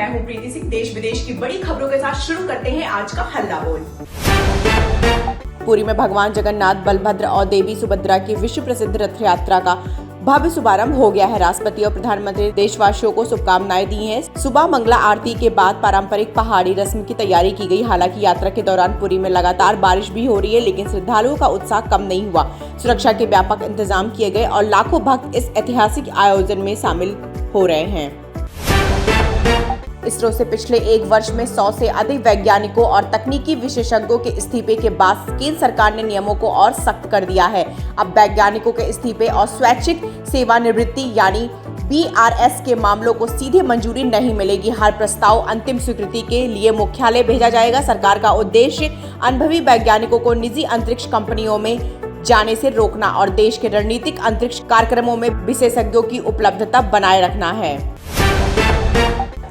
हूं प्रीति सिंह। देश विदेश की बड़ी खबरों के साथ शुरू करते हैं आज का हल्ला बोल। पुरी में भगवान जगन्नाथ, बलभद्र और देवी सुभद्रा की विश्व प्रसिद्ध रथ यात्रा का भव्य शुभारंभ हो गया है। राष्ट्रपति और प्रधानमंत्री देशवासियों को शुभकामनाएं दी हैं। सुबह मंगला आरती के बाद पारंपरिक पहाड़ी रस्म की तैयारी की गई। हालांकि यात्रा के दौरान पुरी में लगातार बारिश भी हो रही है, लेकिन श्रद्धालुओं का उत्साह कम नहीं हुआ। सुरक्षा के व्यापक इंतजाम किए गए और लाखों भक्त इस ऐतिहासिक आयोजन में शामिल हो रहे हैं। इसरो से पिछले एक वर्ष में 100 से अधिक वैज्ञानिकों और तकनीकी विशेषज्ञों के इस्तीफे के बाद केंद्र सरकार ने नियमों को और सख्त कर दिया है। अब वैज्ञानिकों के इस्तीफे और स्वैच्छिक सेवानिवृत्ति यानी BRS के मामलों को सीधे मंजूरी नहीं मिलेगी। हर प्रस्ताव अंतिम स्वीकृति के लिए मुख्यालय भेजा जाएगा। सरकार का उद्देश्य अनुभवी वैज्ञानिकों को निजी अंतरिक्ष कंपनियों में जाने से रोकना और देश के रणनीतिक अंतरिक्ष कार्यक्रमों में विशेषज्ञों की उपलब्धता बनाए रखना है।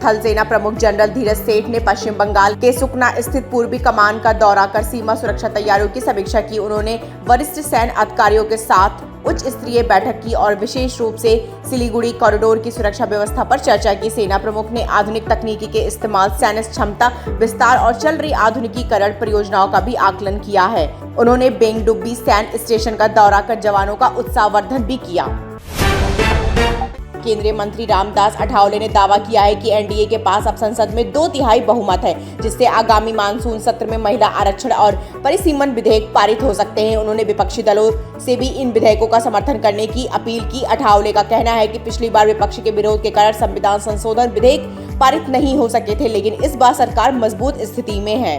थल सेना प्रमुख जनरल धीरज सेठ ने पश्चिम बंगाल के सुकना स्थित पूर्वी कमान का दौरा कर सीमा सुरक्षा तैयारियों की समीक्षा की। उन्होंने वरिष्ठ सैन्य अधिकारियों के साथ उच्च स्तरीय बैठक की और विशेष रूप से सिलीगुड़ी कॉरिडोर की सुरक्षा व्यवस्था पर चर्चा की। सेना प्रमुख ने आधुनिक तकनीकी के इस्तेमाल, सैन्य क्षमता विस्तार और चल रही आधुनिकीकरण परियोजनाओं का भी आकलन किया है। उन्होंने बेंगडुब्बी सैन्य स्टेशन का दौरा कर जवानों का उत्साहवर्धन भी किया। केंद्रीय मंत्री रामदास अठावले ने दावा किया है कि एनडीए के पास अब संसद में 2/3 बहुमत है, जिससे आगामी मानसून सत्र में महिला आरक्षण और परिसीमन विधेयक पारित हो सकते हैं। उन्होंने विपक्षी दलों से भी इन विधेयकों का समर्थन करने की अपील की। अठावले का कहना है कि पिछली बार विपक्ष के विरोध के कारण संविधान संशोधन विधेयक पारित नहीं हो सके थे, लेकिन इस बार सरकार मजबूत स्थिति में है।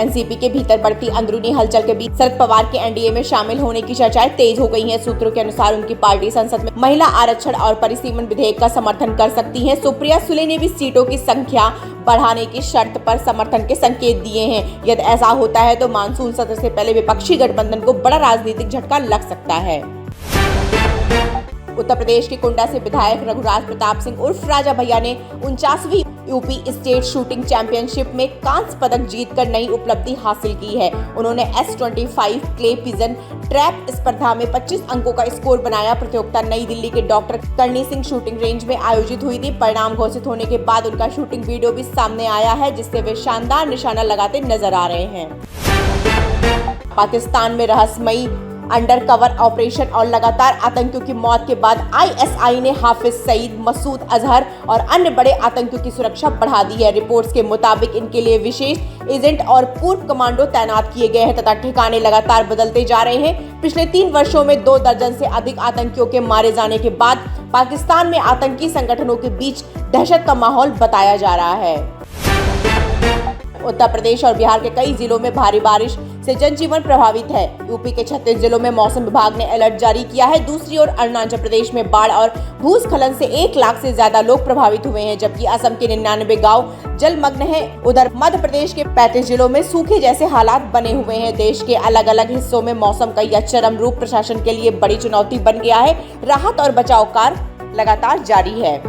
एनसीपी के भीतर बढ़ती अंदरूनी हलचल के बीच शरद पवार के एनडीए में शामिल होने की चर्चाएं तेज हो गई हैं। सूत्रों के अनुसार उनकी पार्टी संसद में महिला आरक्षण और परिसीमन विधेयक का समर्थन कर सकती है। सुप्रिया सुले ने भी सीटों की संख्या बढ़ाने की शर्त पर समर्थन के संकेत दिए हैं। यदि ऐसा होता है तो मानसून सत्र से पहले विपक्षी गठबंधन को बड़ा राजनीतिक झटका लग सकता है। उत्तर प्रदेश के कुंडा से विधायक रघुराज प्रताप सिंह उर्फ राजा भैया ने 49वीं यूपी स्टेट शूटिंग चैंपियनशिप में कांस्य पदक जीतकर नई उपलब्धि हासिल की है। उन्होंने S25 क्ले पिजन ट्रैप स्पर्धा में 25 अंकों का स्कोर बनाया। प्रतियोगिता नई दिल्ली के doctor Karni Singh shooting range में आयोजित हुई थी। परिणाम घोषित होने के बाद उनका शूटिंग वीडियो भी सामने आया है, जिससे वे शानदार निशाना लगाते नजर आ रहे हैं। पाकिस्तान में रहस्यमयी अंडरकवर ऑपरेशन और लगातार आतंकियों की मौत के बाद ISI ने हाफिज सईद, मसूद अजहर और अन्य बड़े आतंकियों की सुरक्षा बढ़ा दी है। रिपोर्ट्स के मुताबिक इनके लिए विशेष एजेंट और पूर्व कमांडो तैनात किए गए हैं तथा ठिकाने लगातार बदलते जा रहे हैं। पिछले 3 वर्षों में 2 दर्जन से अधिक आतंकियों के मारे जाने के बाद पाकिस्तान में आतंकी संगठनों के बीच दहशत का माहौल बताया जा रहा है। उत्तर प्रदेश और बिहार के कई जिलों में भारी बारिश से जनजीवन प्रभावित है। यूपी के 36 जिलों में मौसम विभाग ने अलर्ट जारी किया है। दूसरी ओर अरुणाचल प्रदेश में बाढ़ और भूस्खलन से 1 लाख से ज्यादा लोग प्रभावित हुए हैं, जबकि असम के 99 गांव जलमग्न हैं। उधर मध्य प्रदेश के 35 जिलों में सूखे जैसे हालात बने हुए हैं। देश के अलग अलग हिस्सों में मौसम का यह चरम रूप प्रशासन के लिए बड़ी चुनौती बन गया है। राहत और बचाव कार्य लगातार जारी है।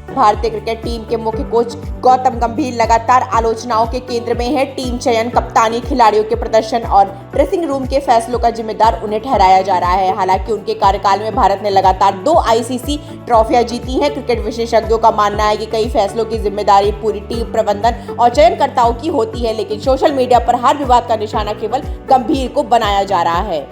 भारतीय क्रिकेट टीम के मुख्य कोच गौतम गंभीर लगातार आलोचनाओं के केंद्र में है। टीम चयन, कप्तानी, खिलाड़ियों के प्रदर्शन और ड्रेसिंग रूम के फैसलों का जिम्मेदार उन्हें ठहराया जा रहा है। हालांकि उनके कार्यकाल में भारत ने लगातार 2 ICC ट्रॉफियां जीती हैं। क्रिकेट विशेषज्ञों का मानना है कि कई फैसलों की जिम्मेदारी पूरी टीम प्रबंधन और चयनकर्ताओं की होती है, लेकिन सोशल मीडिया पर हर विवाद का निशाना केवल गंभीर को बनाया जा रहा है।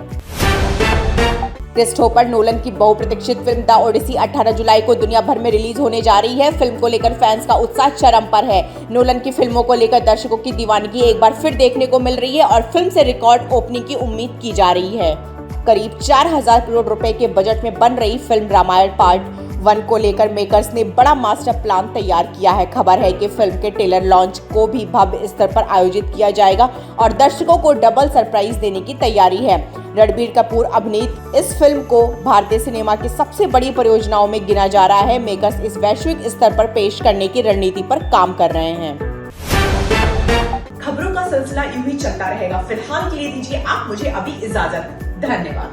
क्रिस्टोफर नोलन की बहुप्रतीक्षित फिल्म द ओडिसी 18 जुलाई को दुनिया भर में रिलीज होने जा रही है। फिल्म को लेकर फैंस का उत्साह चरम पर है। नोलन की फिल्मों को लेकर दर्शकों की दीवानगी एक बार फिर देखने को मिल रही है और फिल्म से रिकॉर्ड ओपनिंग की उम्मीद की जा रही है। करीब 4000 करोड़ रुपए के बजट में बन रही फिल्म रामायण पार्ट 1 को लेकर मेकर्स ने बड़ा मास्टर प्लान तैयार किया है। खबर है कि फिल्म के ट्रेलर लॉन्च को भी भव्य स्तर पर आयोजित किया जाएगा और दर्शकों को डबल सरप्राइज देने की तैयारी है। रणबीर कपूर अभिनीत इस फिल्म को भारतीय सिनेमा की सबसे बड़ी परियोजनाओं में गिना जा रहा है। मेकर्स इस वैश्विक स्तर पर पेश करने की रणनीति पर काम कर रहे हैं। खबरों का सिलसिला यूं ही चलता रहेगा। फिलहाल के लिए दीजिए आप मुझे अभी इजाजत। धन्यवाद।